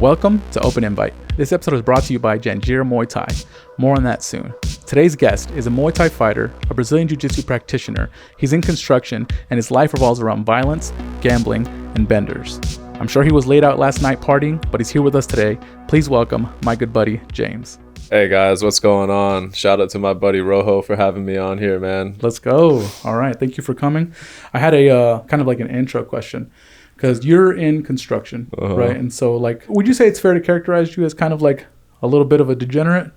Welcome to Open Invite. This episode is brought to you by Janjira Muay Thai. More on that soon. Today's guest is a Muay Thai fighter, a Brazilian Jiu-Jitsu practitioner. He's in construction, and his life revolves around violence, gambling, and benders. I'm sure he was laid out last night partying, but he's here with us today. Please welcome my good buddy, James. Hey guys, what's going on? Shout out to my buddy Rojo for having me on here, man. Let's go. All right, thank you for coming. I had a kind of like an intro question. Because you're in construction, right? And so, like, would you say it's fair to characterize you as kind of like a little bit of a degenerate?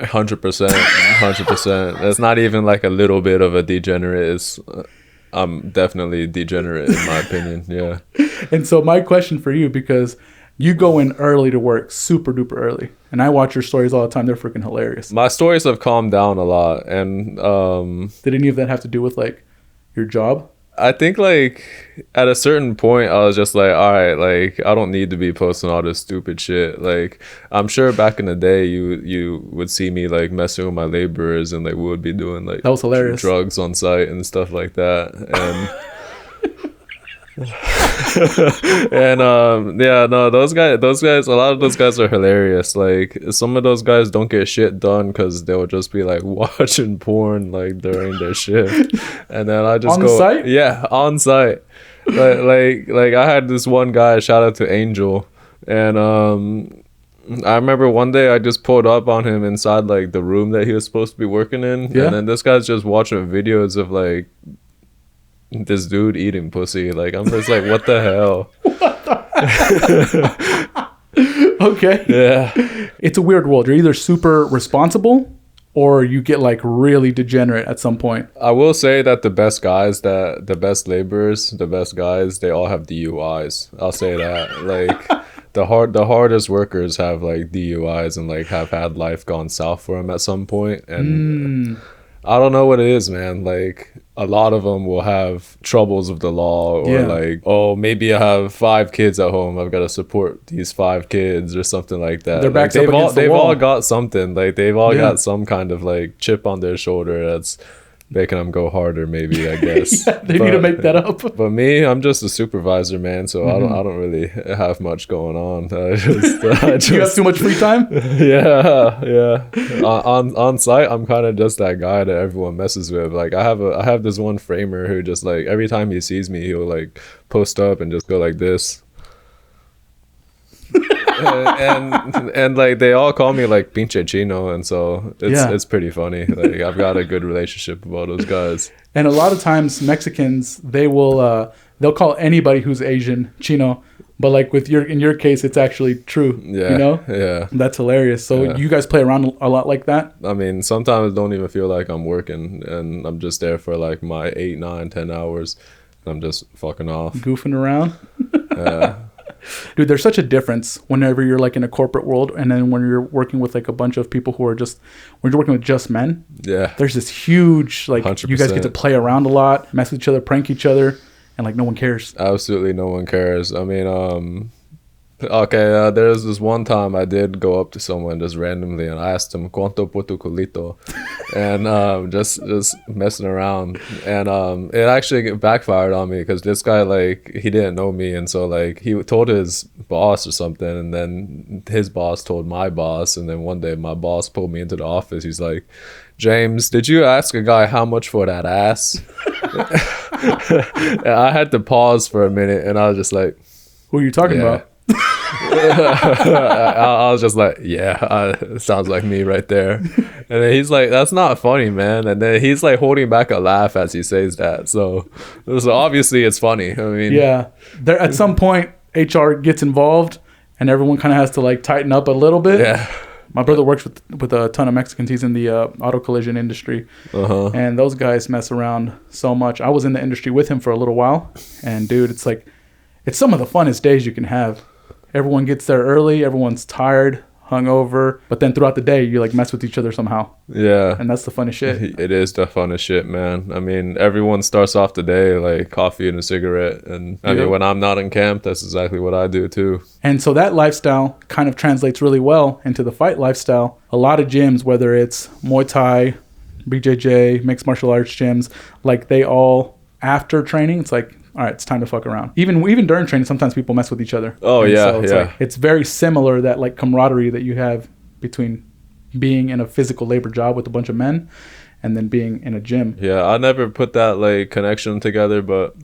100%. 100%. It's not even like a little bit of a degenerate. I'm definitely degenerate in my opinion, yeah. And so my question for you, because you go in early to work, super duper early. And I watch your stories all the time. They're freaking hilarious. My stories have calmed down a lot. And did any of that have to do with, like, your job? I think, like, at a certain point, I was just like, all right, like, I don't need to be posting all this stupid shit. Like, I'm sure back in the day, you would see me, like, messing with my laborers and, like, we would be doing, like, that was hilarious. Drugs on site and stuff like that. And and yeah, no, those guys, a lot of those guys are hilarious. Like, some of those guys don't get shit done because they'll just be like watching porn like during their shift, and then I just on site. Yeah, on site. like I had this one guy, shout out to Angel, and I remember one day I just pulled up on him inside like the room that he was supposed to be working in, and then this guy's just watching videos of like this dude eating pussy. Like, I'm just like, what the hell? Okay. Yeah. It's a weird world. You're either super responsible or you get like really degenerate at some point. I will say that the best guys, the best laborers, the best guys, they all have DUIs. I'll say that. Like, the hardest workers have like DUIs and like have had life gone south for them at some point. And I don't know what it is, man. Like, a lot of them will have troubles with the law, or like, oh, maybe I have 5 kids at home. I've got to support these 5 kids or something like that. Their backs like, up against the wall. They've all got something. Like, they've all got some kind of like chip on their shoulder that's making them go harder, maybe, I guess. They need to make that up. But me, I'm just a supervisor, man, so I don't really have much going on. I just you have too much free time? Yeah. On site, I'm kind of just that guy that everyone messes with. Like, I have this one framer who just like every time he sees me, he'll like post up and just go like this. and like they all call me like pinche chino, and so it's pretty funny. Like, I've got a good relationship with all those guys. And a lot of times Mexicans, they'll call anybody who's Asian chino, but like in your case, it's actually true. Yeah, you know. Yeah, that's hilarious. So you guys play around a lot like that? I mean, sometimes I don't even feel like I'm working, and I'm just there for like my 8, 9, 10 hours. And I'm just fucking off, goofing around. Yeah. Dude, there's such a difference whenever you're like in a corporate world and then when you're working with like a bunch of people who are just, when you're working with just men. Yeah. There's this huge, like, 100%. You guys get to play around a lot, mess with each other, prank each other, and like no one cares. Absolutely no one cares. I mean, okay, there's this one time I did go up to someone just randomly and I asked him, ¿Cuánto por tu culito? And just messing around. And it actually backfired on me because this guy, like, he didn't know me. And so, like, he told his boss or something. And then his boss told my boss. And then one day my boss pulled me into the office. He's like, James, did you ask a guy how much for that ass? And I had to pause for a minute. And I was just like, who are you talking about? I was just like, it sounds like me right there. And then he's like, that's not funny, man. And then he's like holding back a laugh as he says that. So obviously it's funny. I mean, yeah, there at some point HR gets involved and everyone kind of has to like tighten up a little bit. Yeah. My brother works with a ton of Mexicans. He's in the auto collision industry. And those guys mess around so much. I was in the industry with him for a little while, and dude, it's like, it's some of the funnest days you can have. Everyone gets there early. Everyone's tired, hungover. But then throughout the day, you like mess with each other somehow. Yeah. And that's the funnest shit. It is the funnest shit, man. I mean, everyone starts off the day like coffee and a cigarette. And I mean, when I'm not in camp, that's exactly what I do too. And so that lifestyle kind of translates really well into the fight lifestyle. A lot of gyms, whether it's Muay Thai, BJJ, mixed martial arts gyms, like they all, after training, it's like, all right, it's time to fuck around. Even during training, sometimes people mess with each other. Oh, and yeah, so it's yeah. like, it's very similar, that like camaraderie that you have between being in a physical labor job with a bunch of men and then being in a gym. Yeah, I never put that like connection together, but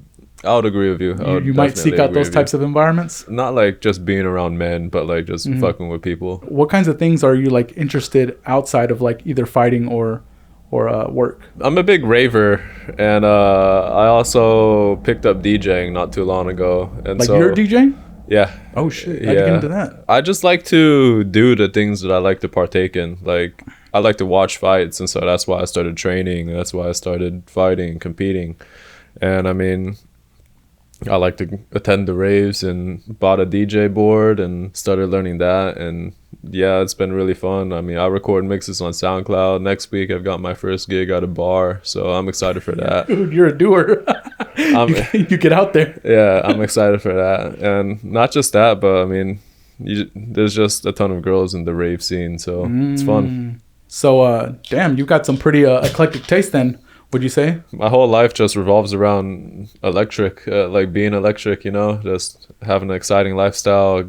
I would agree with you. You might seek out those types of environments. Not like just being around men, but like just fucking with people. What kinds of things are you like interested outside of like either fighting or work? I'm a big raver, and I also picked up DJing not too long ago. And Like so, you're DJing? Yeah. Oh shit! How'd you get into that? I just like to do the things that I like to partake in. Like I like to watch fights, and so that's why I started training. That's why I started fighting, competing, and I mean, I like to attend the raves and bought a DJ board and started learning that. And yeah, it's been really fun. I mean, I record mixes on SoundCloud. Next week, I've got my first gig at a bar, so I'm excited for that. Dude, you're a doer. You get out there. Yeah, I'm excited for that. And not just that, but I mean, there's just a ton of girls in the rave scene, so it's fun. So, damn, you've got some pretty eclectic taste then, would you say? My whole life just revolves around electric, like being electric, you know, just having an exciting lifestyle,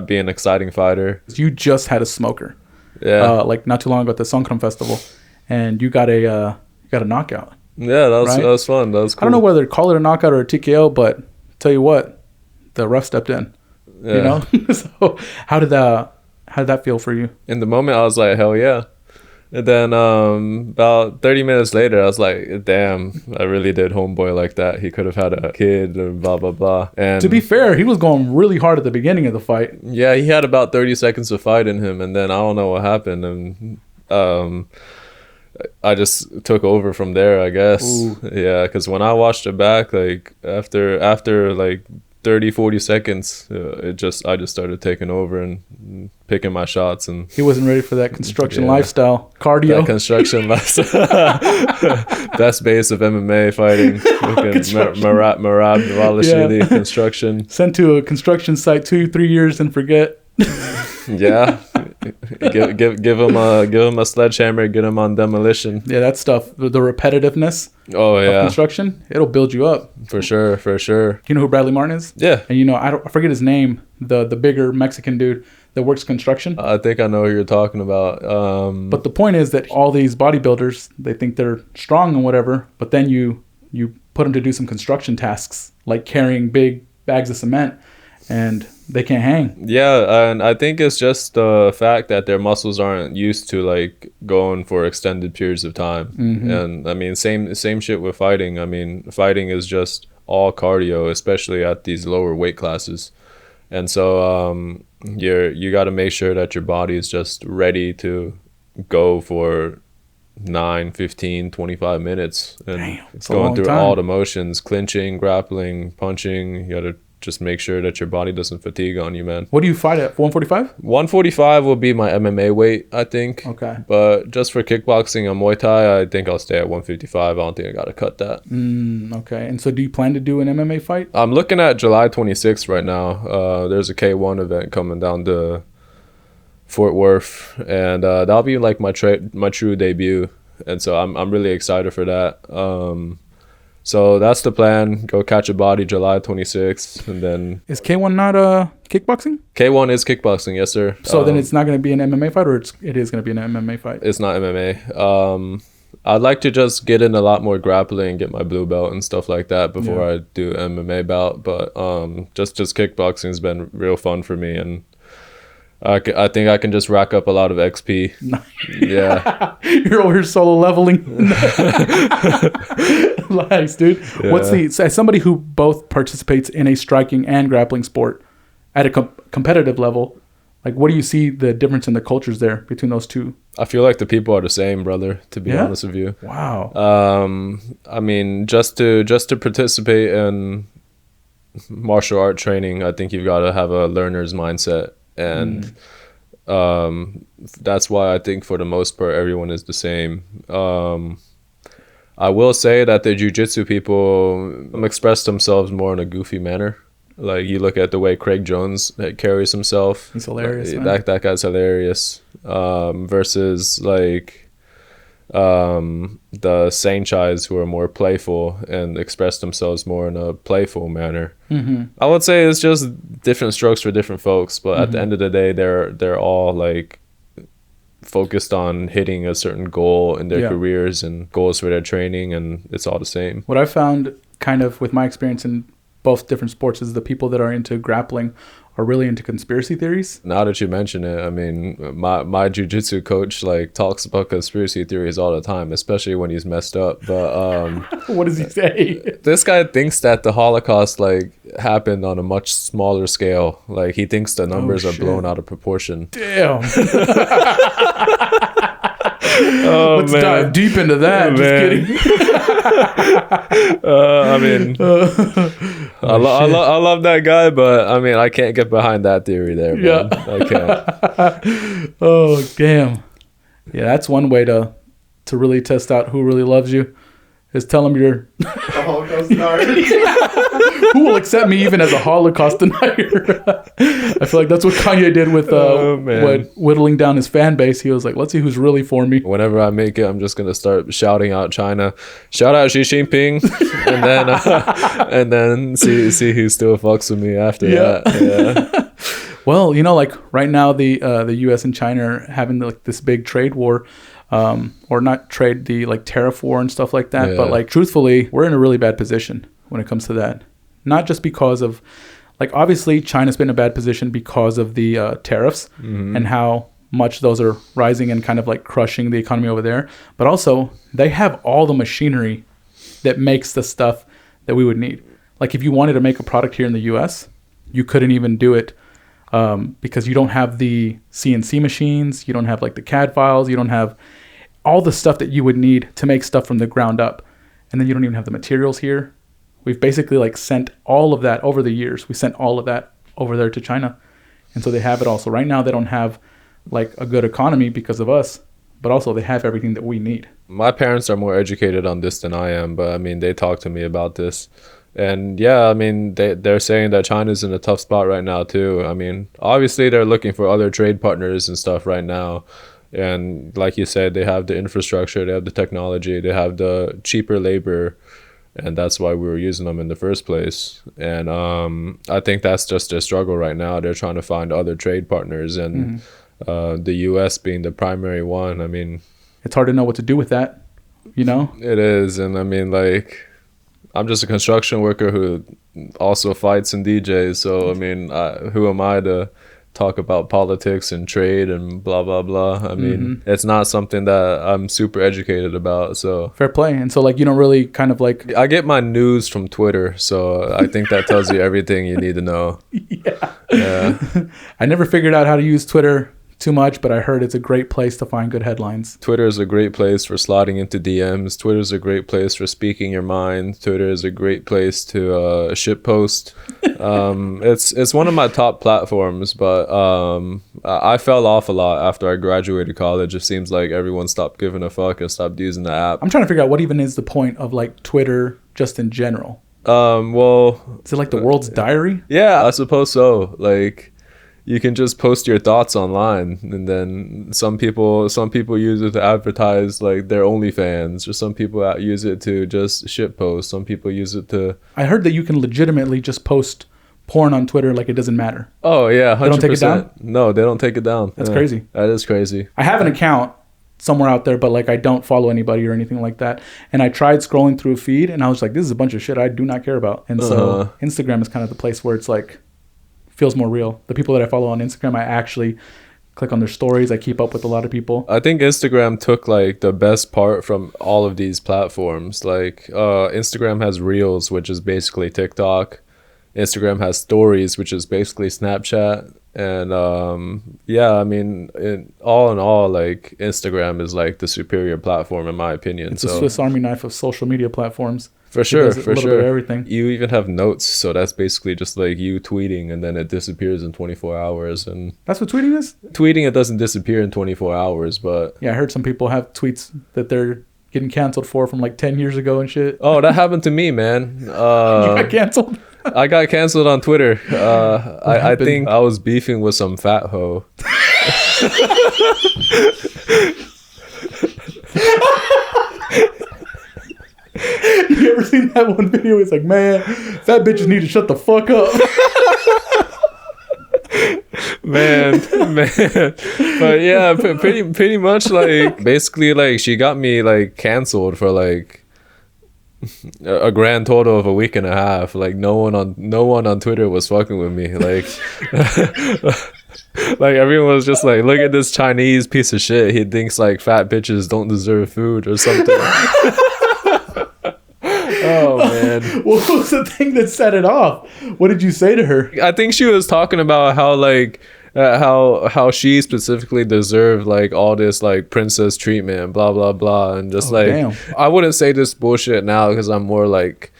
being an exciting fighter. You just had a smoker. Yeah. Like not too long ago at the Songkran Festival, and you got a knockout. Yeah, that right? was fun. That was cool. I don't know whether to call it a knockout or a TKO, but tell you what, the ref stepped in. Yeah. You know? So how did that feel for you? In the moment, I was like, hell yeah. And then about 30 minutes later, I was like, damn, I really did homeboy like that. He could have had a kid or blah, blah, blah. And to be fair, he was going really hard at the beginning of the fight. yeah, he had about 30 seconds of fight in him. And then I don't know what happened. And I just took over from there, I guess. Ooh. Yeah, because when I watched it back, like after like 30-40 seconds, I just started taking over and picking my shots. And he wasn't ready for that construction lifestyle. Cardio. That construction lifestyle. Best base of MMA fighting. Marab Valashvili construction. Sent to a construction site 2-3 years and forget. Yeah. give him a sledgehammer, get him on demolition. Yeah, that stuff, the repetitiveness of construction, it'll build you up. For sure. You know who Bradley Martin is? Yeah. And you know, I forget his name, the bigger Mexican dude that works construction. I think I know who you're talking about. But the point is that all these bodybuilders, they think they're strong and whatever, but then you put them to do some construction tasks, like carrying big bags of cement, and they can't hang. Yeah, and I think it's just the fact that their muscles aren't used to like going for extended periods of time. Mm-hmm. And I mean, same shit with fighting. I mean, fighting is just all cardio, especially at these lower weight classes. And so you got to make sure that your body is just ready to go for 9, 15, 25 minutes and going through all the motions, clinching, grappling, punching. You got to just make sure that your body doesn't fatigue on you, man. What do you fight at? 145? 145 will be my MMA weight, I think. Okay. But just for kickboxing and Muay Thai, I think I'll stay at 155. I don't think I got to cut that. Okay. And so do you plan to do an MMA fight? I'm looking at July 26th right now. There's a K1 event coming down to Fort Worth, and that'll be like my true debut. And so I'm really excited for that. So that's the plan. Go catch a body July 26th, and then... Is K1 not kickboxing? K1 is kickboxing, yes, sir. So then it's not going to be an MMA fight, or it is going to be an MMA fight? It's not MMA. I'd like to just get in a lot more grappling, get my blue belt and stuff like that before I do MMA bout. But just kickboxing has been real fun for me, and I think I can just rack up a lot of XP. Yeah. You're over here solo leveling. Nice, dude. Yeah. As somebody who both participates in a striking and grappling sport at a competitive level, like what do you see the difference in the cultures there between those two? I feel like the people are the same, brother, to be honest with you. Wow. I mean, just to participate in martial art training, I think you've got to have a learner's mindset. And that's why I think for the most part everyone is the same. I will say that the jiu-jitsu people express themselves more in a goofy manner. Like you look at the way Craig Jones carries himself. He's hilarious. That guy's hilarious. Versus like the Sainchais who are more playful and express themselves more in a playful manner. I would say it's just different strokes for different folks, but at the end of the day, they're all like focused on hitting a certain goal in their careers and goals for their training, and it's all the same. What I found kind of with my experience in both different sports is the people that are into grappling are really into conspiracy theories. Now that you mention it, I mean, my jiu-jitsu coach like talks about conspiracy theories all the time, especially when he's messed up. But what does he say? This guy thinks that the Holocaust like happened on a much smaller scale. Like he thinks the numbers are blown out of proportion. Damn. Let's dive deep into that. Just kidding. I mean, I love that guy, but I mean, I can't get behind that theory there, man. I can't. Oh, damn. Yeah, that's one way to really test out who really loves you, is tell them you're a Holocaust denier. Who will accept me even as a Holocaust denier? I feel like that's what Kanye did with whittling down his fan base. He was like, let's see who's really for me. Whenever I make it, I'm just going to start shouting out China. Shout out Xi Jinping. and then see who still fucks with me after that. Yeah. Well, you know, like right now the US and China are having like this big trade war. Or not trade, the like tariff war and stuff like that. But like truthfully, we're in a really bad position when it comes to that. Not just because of, like, obviously China's been in a bad position because of the tariffs and how much those are rising and kind of like crushing the economy over there. But also they have all the machinery that makes the stuff that we would need. Like if you wanted to make a product here in the US, you couldn't even do it because you don't have the CNC machines, you don't have like the CAD files, you don't have all the stuff that you would need to make stuff from the ground up. And then you don't even have the materials here. We've basically like sent all of that over the years. We sent all of that over there to China. And so they have it all. So right now they don't have like a good economy because of us, but also they have everything that we need. My parents are more educated on this than I am, but I mean, they talk to me about this. And yeah, I mean, they're saying that China's in a tough spot right now too. I mean, obviously they're looking for other trade partners and stuff right now. And like you said, they have the infrastructure, they have the technology, they have the cheaper labor. And that's why we were using them in the first place. And I think that's just their struggle right now. They're trying to find other trade partners, and the U.S. being the primary one. I mean, it's hard to know what to do with that, you know? It is. And I mean, like, I'm just a construction worker who also fights and DJs. So, I mean, who am I to talk about politics and trade and blah blah blah? I mean, it's not something that I'm super educated about. So fair play. And so like you don't really kind of like, I get my news from Twitter, so I think that tells you everything you need to know. Yeah. I never figured out how to use Twitter too much, but I heard it's a great place to find good headlines. Twitter is a great place for sliding into DMs. Twitter is a great place for speaking your mind. Twitter is a great place to shitpost. It's one of my top platforms, but I fell off a lot after I graduated college. It seems like everyone stopped giving a fuck and stopped using the app. I'm trying to figure out what even is the point of like Twitter just in general. Well, is it like the world's diary? Yeah, I suppose so. Like, you can just post your thoughts online, and then some people use it to advertise like their OnlyFans, or some people use it to just shitpost. Some people use it to... I heard that you can legitimately just post porn on Twitter like it doesn't matter. Oh yeah, 100%. They don't take it down? No, they don't take it down. That's crazy. That is crazy. I have an account somewhere out there, but like I don't follow anybody or anything like that. And I tried scrolling through a feed, and I was like, this is a bunch of shit I do not care about. And so Instagram is kind of the place where it's like, feels more real. The people that I follow on Instagram, I actually click on their stories. I keep up with a lot of people. I think Instagram took like the best part from all of these platforms. Like Instagram has Reels, which is basically TikTok. Instagram has Stories, which is basically Snapchat. And yeah, I mean, all in all, like Instagram is like the superior platform in my opinion. It's a Swiss Army knife of social media platforms. For sure, for sure. Everything. You even have notes, so that's basically just like you tweeting, and then it disappears in 24 hours. And that's what tweeting is? Tweeting, it doesn't disappear in 24 hours, but... Yeah, I heard some people have tweets that they're getting canceled for from like 10 years ago and shit. Oh, that happened to me, man. You got canceled? I got canceled on Twitter. I think I was beefing with some fat hoe. You ever seen that one video? It's like, man, fat bitches need to shut the fuck up. man. But yeah, pretty much like basically like she got me like canceled for like a grand total of a week and a half. Like no one on Twitter was fucking with me. Like like everyone was just like, look at this Chinese piece of shit. He thinks like fat bitches don't deserve food or something. Oh man. What was the thing that set it off? What did you say to her? I think she was talking about how like how she specifically deserved like all this like princess treatment and blah blah blah, and just damn. I wouldn't say this bullshit now because I'm more like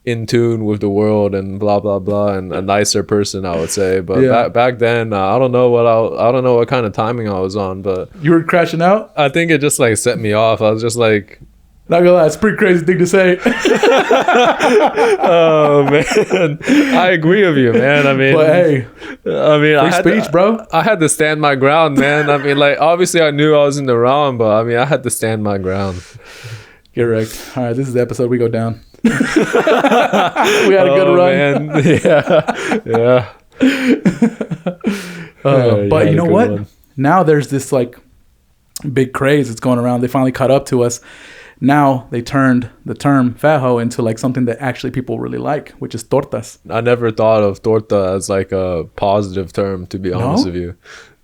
in tune with the world and blah blah blah and a nicer person, I would say. But back then I don't know what kind of timing I was on, but you were crashing out. I think it just like set me off. I was just like, not gonna lie, it's a pretty crazy thing to say. Oh man, I agree with you, man. I mean, but hey, free speech, bro. I had to stand my ground, man. I mean, like obviously I knew I was in the wrong, but I mean I had to stand my ground. Get wrecked. All right, this is the episode we go down. We had a good run. Man. Yeah. But you know what? One. Now there's this like big craze that's going around. They finally caught up to us. Now they turned the term fat hoe into like something that actually people really like, which is tortas. I never thought of torta as like a positive term, to be honest with you.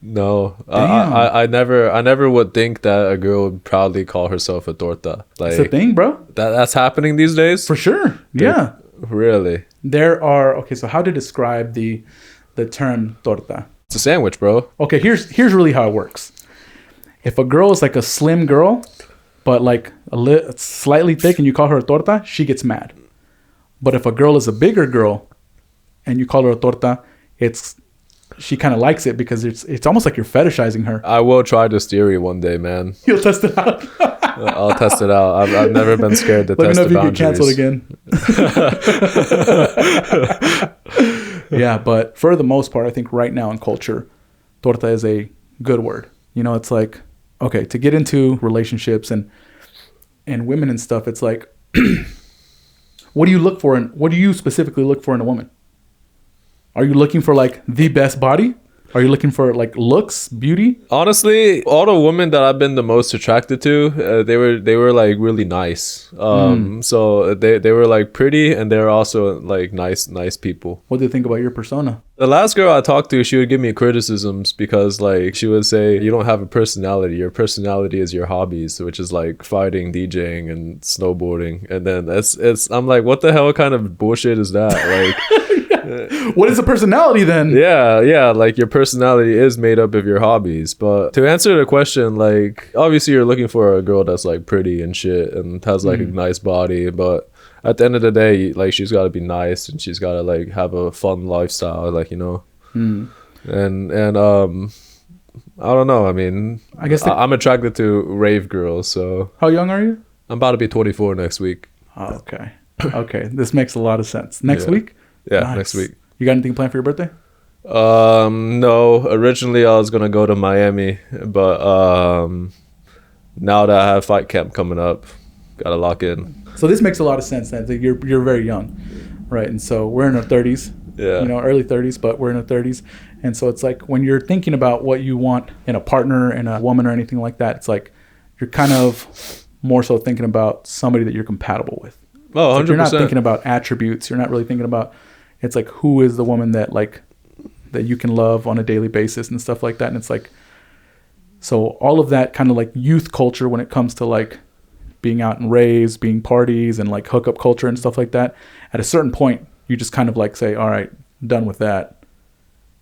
No, I never would think that a girl would proudly call herself a torta. Like, it's a thing, bro. That's happening these days? For sure. Yeah. Really? There are, okay, so how to describe the term torta? It's a sandwich, bro. Okay, here's really how it works. If a girl is like a slim girl, but like slightly thick, and you call her a torta, she gets mad. But if a girl is a bigger girl and you call her a torta, she kind of likes it because it's almost like you're fetishizing her. I will try this theory one day, man. You'll test it out. I'll test it out. I've never been scared to test the boundaries. Let me know if you get canceled again. Yeah, but for the most part, I think right now in culture, torta is a good word. You know, it's like, okay, to get into relationships and women and stuff, it's like, what do you look for? What do you specifically look for in a woman? Are you looking for like the best body? Are you looking for like looks, beauty? Honestly, all the women that I've been the most attracted to, they were like really nice. So they were like pretty, and they were also like nice people. What do you think about your persona? The last girl I talked to, she would give me criticisms because like she would say, you don't have a personality. Your personality is your hobbies, which is like fighting, DJing, and snowboarding. And then I'm like, what the hell kind of bullshit is that? Like. What is a personality then? Yeah, like your personality is made up of your hobbies. But to answer the question, like obviously you're looking for a girl that's like pretty and shit and has like a nice body, but at the end of the day, like she's got to be nice and she's got to like have a fun lifestyle, like, you know. And I don't know, I mean, I guess I'm attracted to rave girls. So how young are you? I'm about to be 24 next week. Oh, okay, this makes a lot of sense. Next week? Yeah, nice. Next week. You got anything planned for your birthday? No. Originally, I was gonna go to Miami, but now that I have fight camp coming up, gotta lock in. So this makes a lot of sense. Then you're very young, right? And so we're in our 30s. Yeah. You know, early 30s, but we're in our 30s, and so it's like when you're thinking about what you want in a partner, in a woman, or anything like that, it's like you're kind of more so thinking about somebody that you're compatible with. Oh, 100%. Like you're not thinking about attributes. You're not really thinking about. It's like, who is the woman that like that you can love on a daily basis and stuff like that. And it's like, so all of that kind of like youth culture when it comes to like being out in raves, being parties and like hookup culture and stuff like that. At a certain point, you just kind of like say, all right, done with that.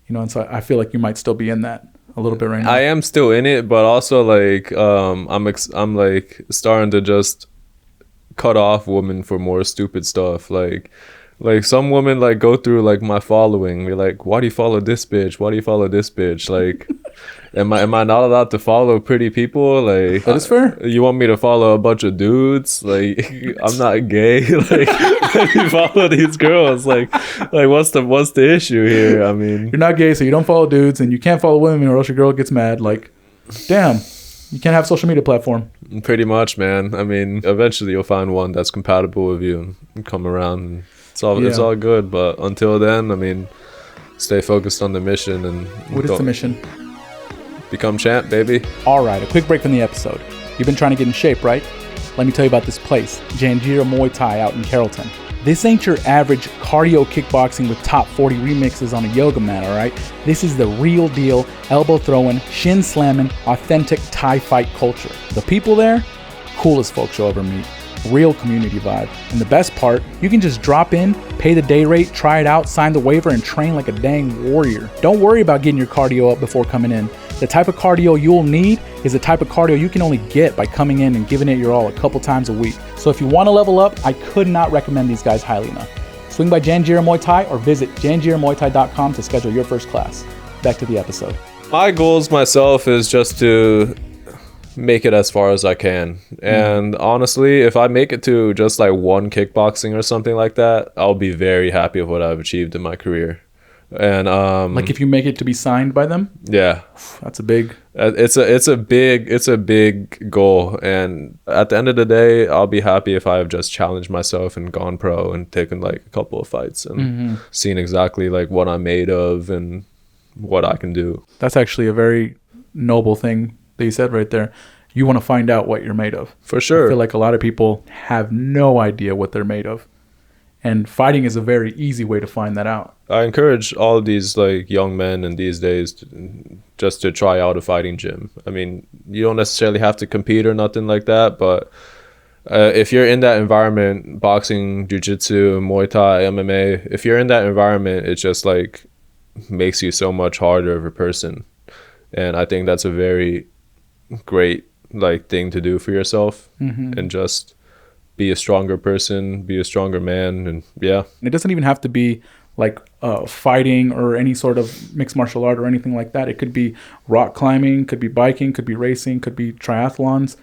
You know, and so I feel like you might still be in that a little bit right now. I am still in it, but also like I'm like starting to just cut off women for more stupid stuff. Like some women like go through like my following. We're like, why do you follow this bitch? Why do you follow this bitch? Like, am I not allowed to follow pretty people? Like, that is fair. You want me to follow a bunch of dudes? Like, I'm not gay. Like, let me follow these girls. Like what's the issue here? I mean, you're not gay, so you don't follow dudes, and you can't follow women, or else your girl gets mad. Like, damn, you can't have a social media platform. Pretty much, man. I mean, eventually you'll find one that's compatible with you and come around. And it's all good. But until then, I mean, stay focused on the mission. And what is the mission? Become champ, baby. All right, a quick break from the episode. You've been trying to get in shape, right? Let me tell you about this place, Janjira Muay Thai out in Carrollton. This ain't your average cardio kickboxing with top 40 remixes on a yoga mat, all right? This is the real deal, elbow throwing, shin slamming, authentic Thai fight culture. The people there, coolest folks you'll ever meet. Real community vibe. And the best part, you can just drop in, pay the day rate, try it out, sign the waiver, and train like a dang warrior. Don't worry about getting your cardio up before coming in. The type of cardio you'll need is the type of cardio you can only get by coming in and giving it your all a couple times a week. So if you want to level up, I could not recommend these guys highly enough. Swing by Janjira Muay Thai or visit janjiramuaythai.com to schedule your first class. Back to the episode. My goals myself is just to make it as far as I can. And honestly, if I make it to just like one kickboxing or something like that, I'll be very happy with what I've achieved in my career. And like if you make it to be signed by them, yeah, that's a big it's a big goal. And at the end of the day, I'll be happy if I've just challenged myself and gone pro and taken like a couple of fights and seen exactly like what I'm made of and what I can do. That's actually a very noble thing that you said right there. You want to find out what you're made of. For sure. I feel like a lot of people have no idea what they're made of. And fighting is a very easy way to find that out. I encourage all of these like young men in these days just to try out a fighting gym. I mean, you don't necessarily have to compete or nothing like that, but if you're in that environment, boxing, jiu-jitsu, Muay Thai, MMA, if you're in that environment, it just like makes you so much harder of a person. And I think that's a very great like thing to do for yourself and just be a stronger person, be a stronger man. And yeah, it doesn't even have to be like fighting or any sort of mixed martial art or anything like that. It could be rock climbing, could be biking, could be racing, could be triathlons,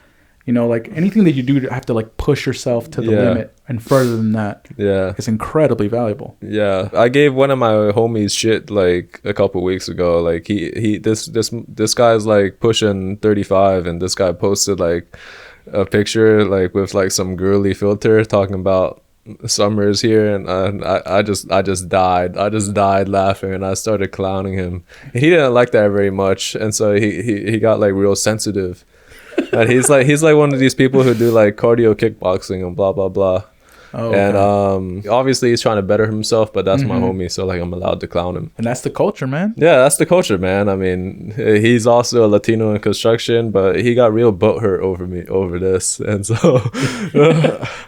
you know, like anything that you do to have to like push yourself to the limit and further than that. Yeah, it's incredibly valuable. Yeah, I gave one of my homies shit like a couple weeks ago. Like this guy's like pushing 35, and this guy posted like a picture like with like some girly filter talking about summer's here, and I just died laughing, and I started clowning him. And he didn't like that very much, and so he got like real sensitive. And he's like one of these people who do like cardio kickboxing and blah blah blah. Oh, okay. And obviously he's trying to better himself, but that's my homie, so like I'm allowed to clown him. And that's the culture, man. Yeah, that's the culture, man. I mean, he's also a Latino in construction, but he got real butthurt over this, and so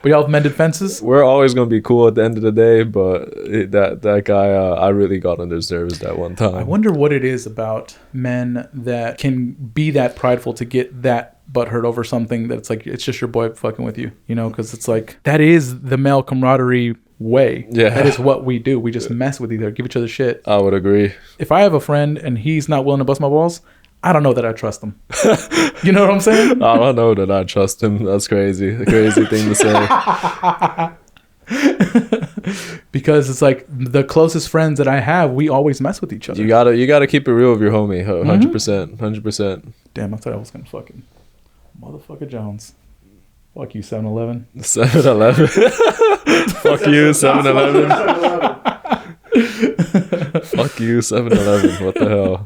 we all have mended fences. We're always gonna be cool at the end of the day, but that guy, I really got on his nerves that one time. I wonder what it is about men that can be that prideful to get that butthurt over something that it's like it's just your boy fucking with you, you know, because it's like that is the male camaraderie way. Yeah, that is what we do. We just mess with each other, give each other shit. I would agree. If I have a friend and he's not willing to bust my balls, I don't know that I trust him. You know what I'm saying? I don't know that I trust him. That's crazy. A crazy thing to say. Because it's like the closest friends that I have, we always mess with each other. You gotta keep it real with your homie. 100%. Damn, I thought I was gonna fucking motherfucker Jones. Fuck you, 7-Eleven. 7-Eleven. Fuck you, 7-Eleven. Fuck you, 7-Eleven. What the hell?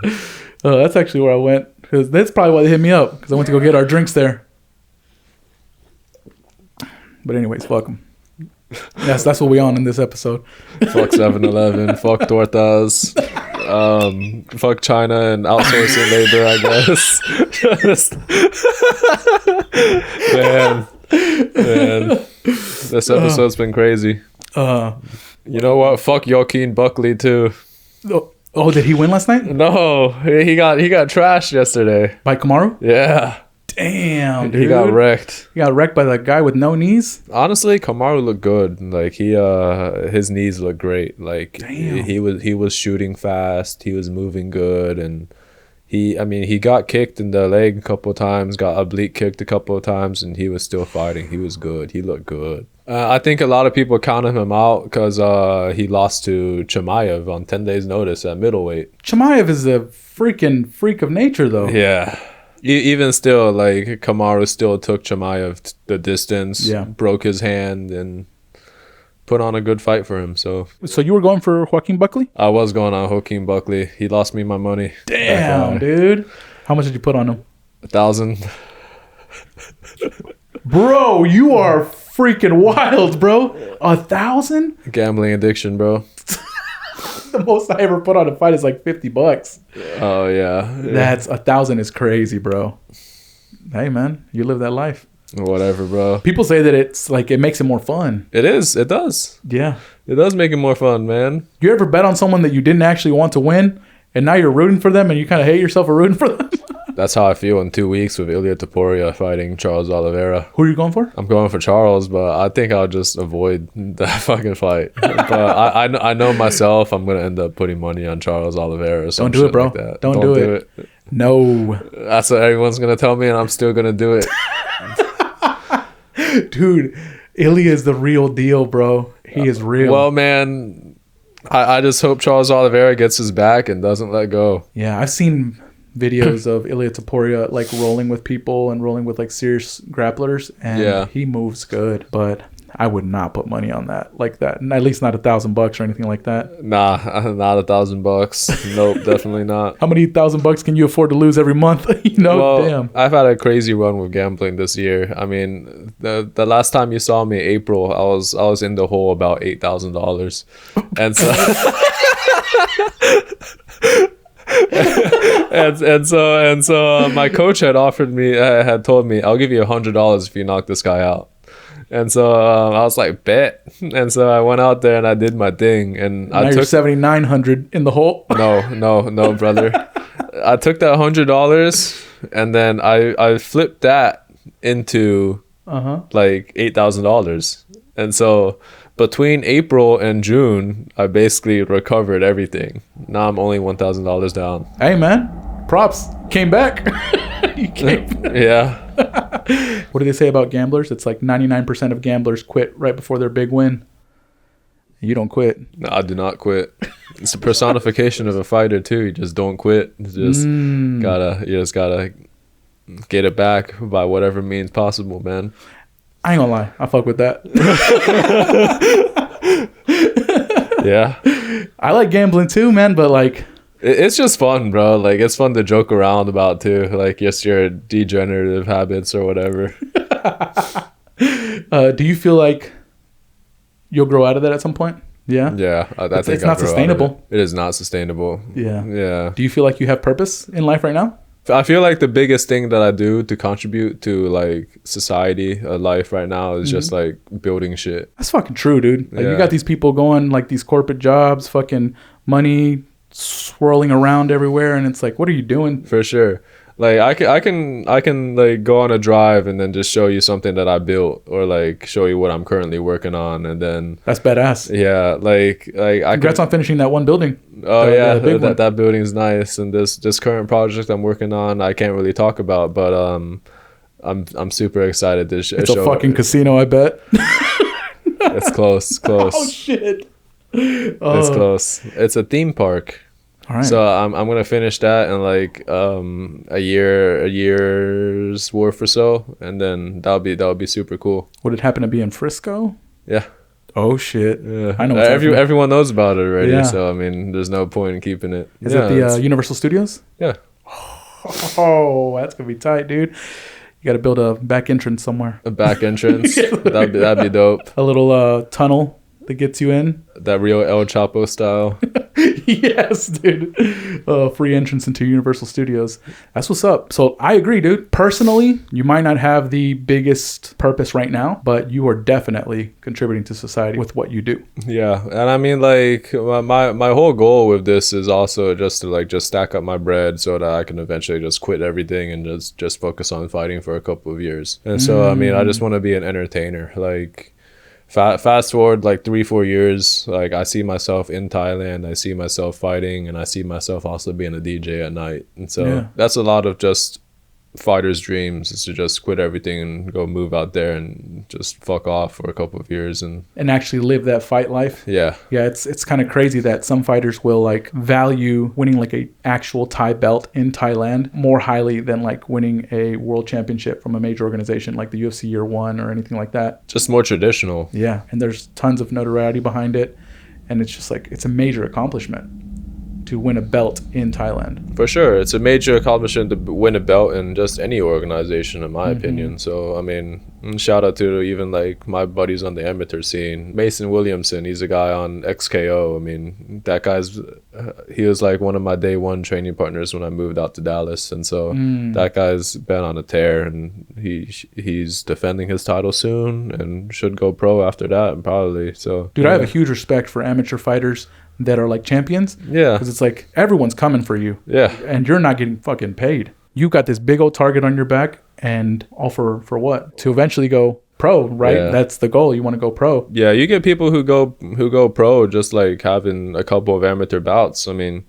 That's actually where I went. Because that's probably why they hit me up. Because I went to go get our drinks there. But anyways, fuck them. That's what we on in this episode. Fuck 7-Eleven. Fuck tortas. Fuck China and outsourcing labor, I guess. man, this episode's been crazy. You know what? Fuck Joaquin Buckley too. Oh, did he win last night? No, he got trashed yesterday by Kamaru. Yeah. Damn, dude. He got wrecked. He got wrecked by that guy with no knees? Honestly, Kamaru looked good. Like his knees looked great. Like damn. He was shooting fast. He was moving good, and he got kicked in the leg a couple of times, got oblique kicked a couple of times, and he was still fighting. He was good. He looked good. I think a lot of people counted him out because he lost to Chimaev on 10 days notice at middleweight. Chimaev is a freaking freak of nature, though. Yeah. Even still, like Kamaru still took Chimaev the distance, Yeah. broke his hand, and put on a good fight for him. So you were going for Joaquin Buckley? I was going on Joaquin Buckley. He lost me my money. Damn, dude. How much did you put on him? 1,000. Bro, you are freaking wild, bro. 1,000? Gambling addiction, bro. The most I ever put on a fight is like $50. Oh yeah. That's 1,000 is crazy, bro. Hey man, you live that life. Whatever, bro. People say that it's like it makes it more fun. It is. It does. Yeah. It does make it more fun, man. You ever bet on someone that you didn't actually want to win, and now you're rooting for them, and you kind of hate yourself for rooting for them? That's how I feel in 2 weeks with Ilia Topuria fighting Charles Oliveira. Who are you going for? I'm going for Charles, but I think I'll just avoid that fucking fight. But I know myself. I'm gonna end up putting money on Charles Oliveira. Or some Don't do it, shit bro. Like that. Don't do it. No. That's what everyone's gonna tell me, and I'm still gonna do it. Dude, Ilya is the real deal, bro. He is real. Well, man, I just hope Charles Oliveira gets his back and doesn't let go. Yeah, I've seen videos of Ilia Topuria like rolling with people and rolling with like serious grapplers, and he moves good, but I would not put money on that like that. At least not $1,000 or anything like that. Nah, not $1,000. Nope, definitely not. How many $1,000 can you afford to lose every month? Well, damn. I've had a crazy run with gambling this year. I mean, the last time you saw me, April, I was in the hole about $8,000, and so. and so my coach had told me, I'll give you $100 if you knock this guy out. And so I was like, bet. And so I went out there and I did my thing. And now you're 7,900 in the hole. No, brother. I took that $100 and then I flipped that into like $8,000. And so between April and June, I basically recovered everything. Now I'm only $1,000 down. Hey man, props. Came back. You came back. Yeah. What do they say about gamblers? It's like 99% of gamblers quit right before their big win. You don't quit. No, I do not quit. It's a personification of a fighter too. You just don't quit. You just gotta get it back by whatever means possible, man. I ain't gonna lie. I fuck with that. Yeah. I like gambling too, man, but like it's just fun, bro. Like it's fun to joke around about too. Like just your degenerative habits or whatever. Do you feel like you'll grow out of that at some point? Yeah. Yeah. I think it's not sustainable. It is not sustainable. Yeah. Yeah. Do you feel like you have purpose in life right now? I feel like the biggest thing that I do to contribute to like society, life right now is just like building shit. That's fucking true, dude. Like you got these people going like these corporate jobs, fucking money swirling around everywhere, and it's like, what are you doing? For sure. Like I can like go on a drive and then just show you something that I built, or like show you what I'm currently working on, and then that's badass. Yeah, like congrats on finishing that one building. Oh yeah, that building's nice, and this current project I'm working on I can't really talk about, but I'm super excited to it's a fucking casino, I bet. It's close. Oh shit. It's close. It's a theme park. All right. So I'm gonna finish that in like a year's worth or so, and then that'll be super cool. Would it happen to be in Frisco? Yeah. Oh shit. Yeah. I know. Everyone knows about it already. Yeah. So I mean, there's no point in keeping it. Is it the Universal Studios? Yeah. Oh, that's gonna be tight, dude. You got to build a back entrance somewhere. A back entrance. that'd be dope. A little tunnel that gets you in. That real El Chapo style. Yes, dude. Free entrance into Universal Studios. That's what's up. So I agree, dude. Personally, you might not have the biggest purpose right now, but you are definitely contributing to society with what you do. Yeah, and I mean, like my whole goal with this is also just to stack up my bread so that I can eventually just quit everything and just focus on fighting for a couple of years. And so I mean, I just want to be an entertainer. Like fast forward like 3-4 years, like I see myself in Thailand, I see myself fighting, and I see myself also being a DJ at night. And so that's a lot of just fighters' dreams is to just quit everything and go move out there and just fuck off for a couple of years and actually live that fight life. Yeah. It's kind of crazy that some fighters will like value winning like a actual Thai belt in Thailand more highly than like winning a world championship from a major organization like the UFC Year One or anything like that. Just more traditional. Yeah, and there's tons of notoriety behind it, and it's just like it's a major accomplishment to win a belt in Thailand. For sure. It's a major accomplishment to win a belt in just any organization, in my opinion. So, I mean, shout out to even like my buddies on the amateur scene. Mason Williamson, he's a guy on XKO. I mean, that guy's, he was like one of my day one training partners when I moved out to Dallas. And so that guy's been on a tear, and he's defending his title soon and should go pro after that, probably. So, dude, I have a huge respect for amateur fighters that are like champions. Yeah. Because it's like everyone's coming for you. Yeah. And you're not getting fucking paid. You got this big old target on your back, and all for what? To eventually go pro, right? Yeah. That's the goal. You want to go pro. Yeah, you get people who go pro just like having a couple of amateur bouts. I mean,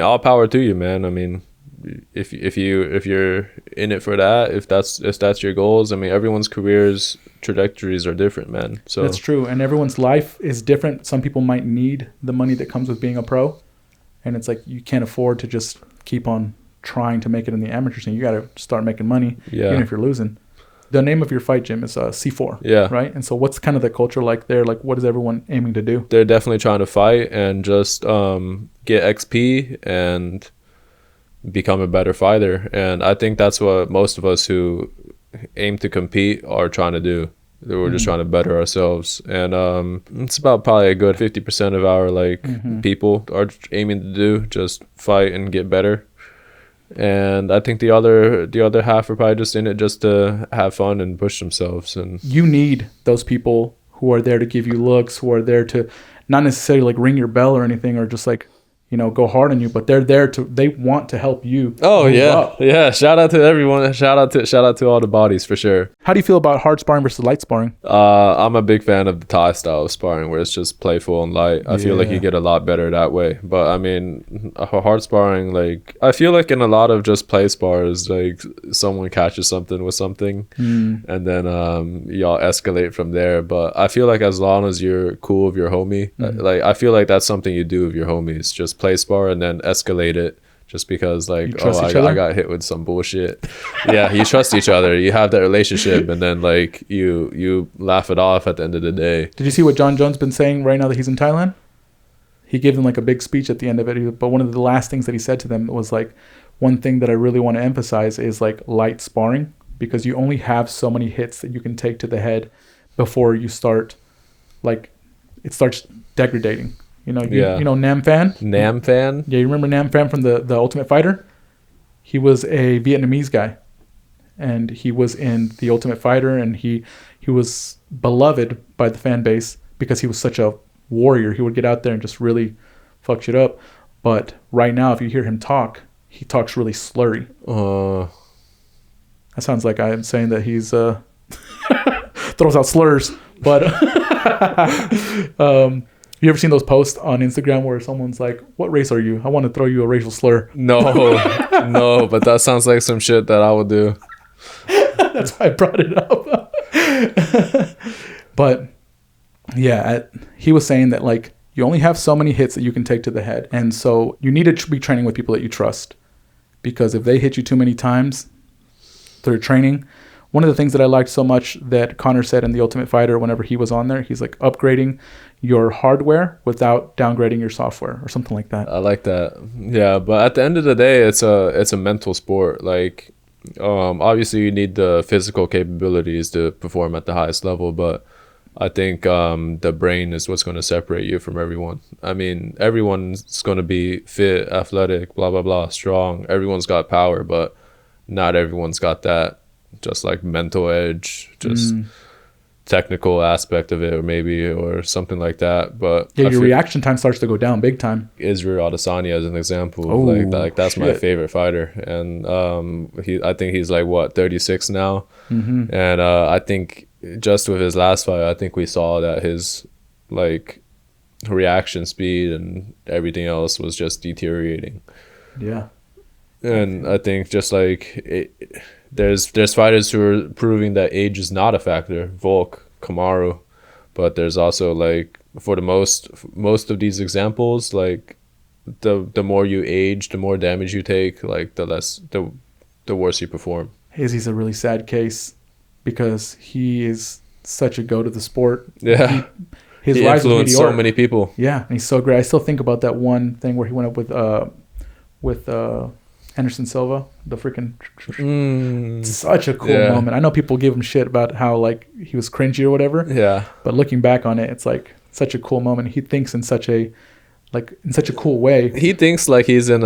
all power to you, man. I mean, if you're in it for that, if that's your goals, I mean, everyone's careers trajectories are different, man. So that's true, and everyone's life is different. Some people might need the money that comes with being a pro, and it's like you can't afford to just keep on trying to make it in the amateur scene. You got to start making money, even if you're losing. The name of your fight gym is C4, right? And so what's kind of the culture like there? Like, what is everyone aiming to do? They're definitely trying to fight and just get XP and become a better fighter. And I think that's what most of us who aim to compete are trying to do. We're just trying to better ourselves, and it's about probably a good 50% of our people are aiming to do just fight and get better. And I think the other half are probably just in it just to have fun and push themselves. And you need those people who are there to give you looks, who are there to not necessarily like ring your bell or anything, or just like, you know, go hard on you, but they want to help you. Oh yeah. Shout out to everyone. Shout out to all the bodies for sure. How do you feel about hard sparring versus light sparring? I'm a big fan of the Thai style of sparring where it's just playful and light. I feel like you get a lot better that way. But I mean, hard sparring, like I feel like in a lot of just play spars, like someone catches something with something and then y'all escalate from there. But I feel like as long as you're cool with your homie, like I feel like that's something you do with your homies. Just play spar and then escalate it just because like I got hit with some bullshit. Yeah, you trust each other, you have that relationship, and then like you laugh it off at the end of the day. Did you see what John Jones been saying right now that he's in Thailand? He gave them like a big speech at the end of it, but one of the last things that he said to them was like, one thing that I really want to emphasize is like light sparring, because you only have so many hits that you can take to the head before you start, like it starts degrading. You know Nam Phan? Nam Phan? Yeah, you remember Nam Phan from the Ultimate Fighter? He was a Vietnamese guy, and he was in the Ultimate Fighter, and he was beloved by the fan base because he was such a warrior. He would get out there and just really fuck shit up. But right now, if you hear him talk, he talks really slurry. That sounds like I'm saying that he's throws out slurs, but you ever seen those posts on Instagram where someone's like, what race are you? I want to throw you a racial slur. No, but that sounds like some shit that I would do. That's why I brought it up. But yeah, he was saying that like you only have so many hits that you can take to the head. And so you need to be training with people that you trust, because if they hit you too many times through training, one of the things that I liked so much that Connor said in The Ultimate Fighter whenever he was on there, he's like upgrading your hardware without downgrading your software or something like that. I like that. Yeah, but at the end of the day, it's a mental sport. Like, obviously you need the physical capabilities to perform at the highest level, but I think the brain is what's going to separate you from everyone. I mean, everyone's going to be fit, athletic, blah, blah, blah, strong. Everyone's got power, but not everyone's got that just like mental edge, just technical aspect of it, or something like that. But yeah, your reaction time starts to go down big time. Israel Adesanya as an example, like that's my favorite fighter, and I think he's like 36 now, and I think just with his last fight, I think we saw that his like reaction speed and everything else was just deteriorating. Yeah. And I think just like there's fighters who are proving that age is not a factor, Volk, Kamaru, but there's also like for the most of these examples, like the more you age, the more damage you take, like the worse you perform. Izzy's a really sad case because he is such a go to the sport. Yeah. His he rise influenced so many people. Yeah, and he's so great. I still think about that one thing where he went up with Anderson Silva, the freaking such a cool moment. I know people give him shit about how like he was cringy or whatever. Yeah. But looking back on it, it's like such a cool moment. He thinks in such a cool way. He thinks like he's in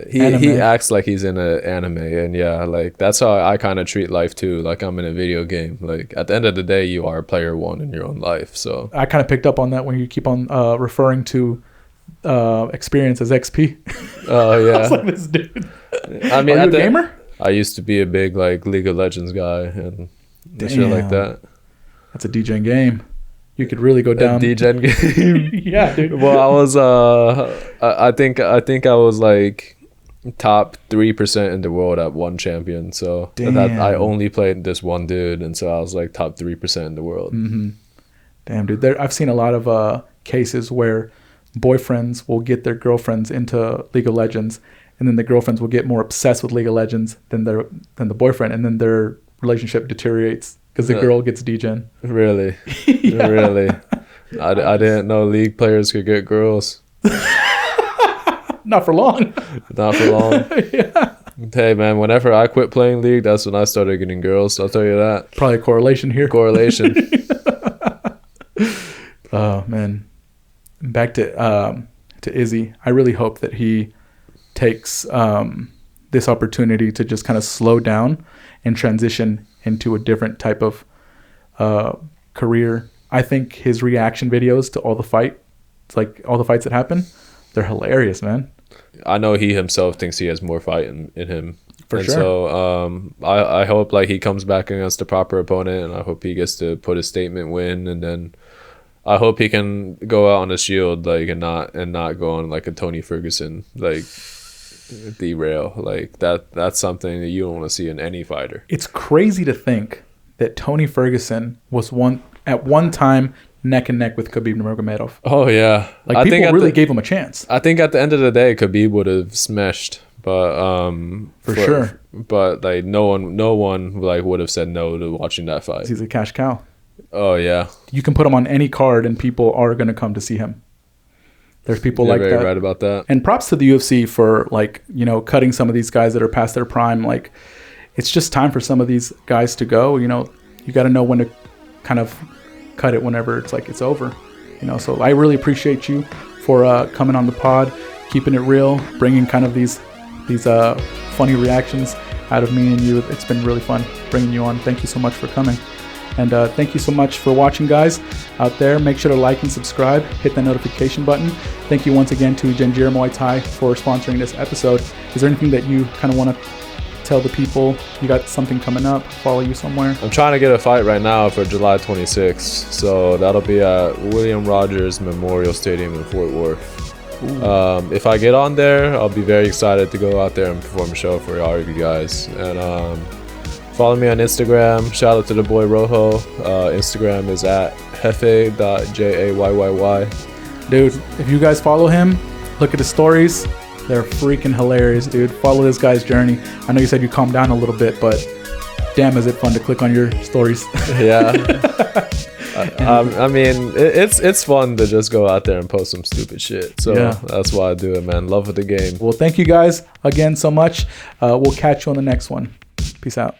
he acts like he's in an anime, and yeah, like that's how I kind of treat life too. Like I'm in a video game. Like at the end of the day, you are player one in your own life. So I kind of picked up on that when you keep on referring to experience as XP. Oh yeah. I was like, this dude. I mean, are you a gamer? I used to be a big like League of Legends guy and shit like that. That's a DJing game. You could really go down. A DJing game. Yeah, dude. Well, I was I think I was like top 3% in the world at one champion. So that I only played this one dude, and so I was like top 3% in the world. Mm-hmm. Damn, dude. I've seen a lot of cases where boyfriends will get their girlfriends into League of Legends, and then the girlfriends will get more obsessed with League of Legends than the boyfriend, and then their relationship deteriorates because the girl gets degen. Really? Yeah. Really? I didn't know League players could get girls. Not for long. Not for long. Yeah. Hey, man, whenever I quit playing League, that's when I started getting girls. I'll tell you that. Probably a correlation here. Correlation. Oh, man. Back to Izzy. I really hope that he takes this opportunity to just kind of slow down and transition into a different type of career. I think his reaction videos to all the fights that happen, they're hilarious, man. I know he himself thinks he has more fight in him. For sure. So I hope like he comes back against the proper opponent, and I hope he gets to put a statement win, and then I hope he can go out on a shield, like, and not go on like a Tony Ferguson like derail. Like that's something that you don't want to see in any fighter. It's crazy to think that Tony Ferguson was at one time neck and neck with Khabib Nurmagomedov. Oh yeah, like people really gave him a chance. I think at the end of the day, Khabib would have smashed, but for sure. But like no one like would have said no to watching that fight. He's a cash cow. Oh yeah, you can put him on any card and people are going to come to see him. There's people like that. You're very right about that. And props to the UFC for like, you know, cutting some of these guys that are past their prime. Like, it's just time for some of these guys to go. You know, you got to know when to kind of cut it whenever it's like it's over. You know, so I really appreciate you for coming on the pod, keeping it real, bringing kind of these funny reactions out of me and you. It's been really fun bringing you on. Thank you so much for coming. And thank you so much for watching, guys, out there. Make sure to like and subscribe. Hit that notification button. Thank you once again to Janjira Muay Thai for sponsoring this episode. Is there anything that you kind of want to tell the people? You got something coming up? Follow you somewhere? I'm trying to get a fight right now for July 26th. So that'll be at William Rogers Memorial Stadium in Fort Worth. If I get on there, I'll be very excited to go out there and perform a show for all of you guys. And follow me on Instagram. Shout out to the boy Rojo. Instagram is at jefe.jayy. Dude, if you guys follow him, look at his stories. They're freaking hilarious, dude. Follow this guy's journey. I know you said you calmed down a little bit, but damn, is it fun to click on your stories. Yeah. I mean, it's fun to just go out there and post some stupid shit. So yeah, that's why I do it, man. Love of the game. Well, thank you guys again so much. We'll catch you on the next one. Peace out.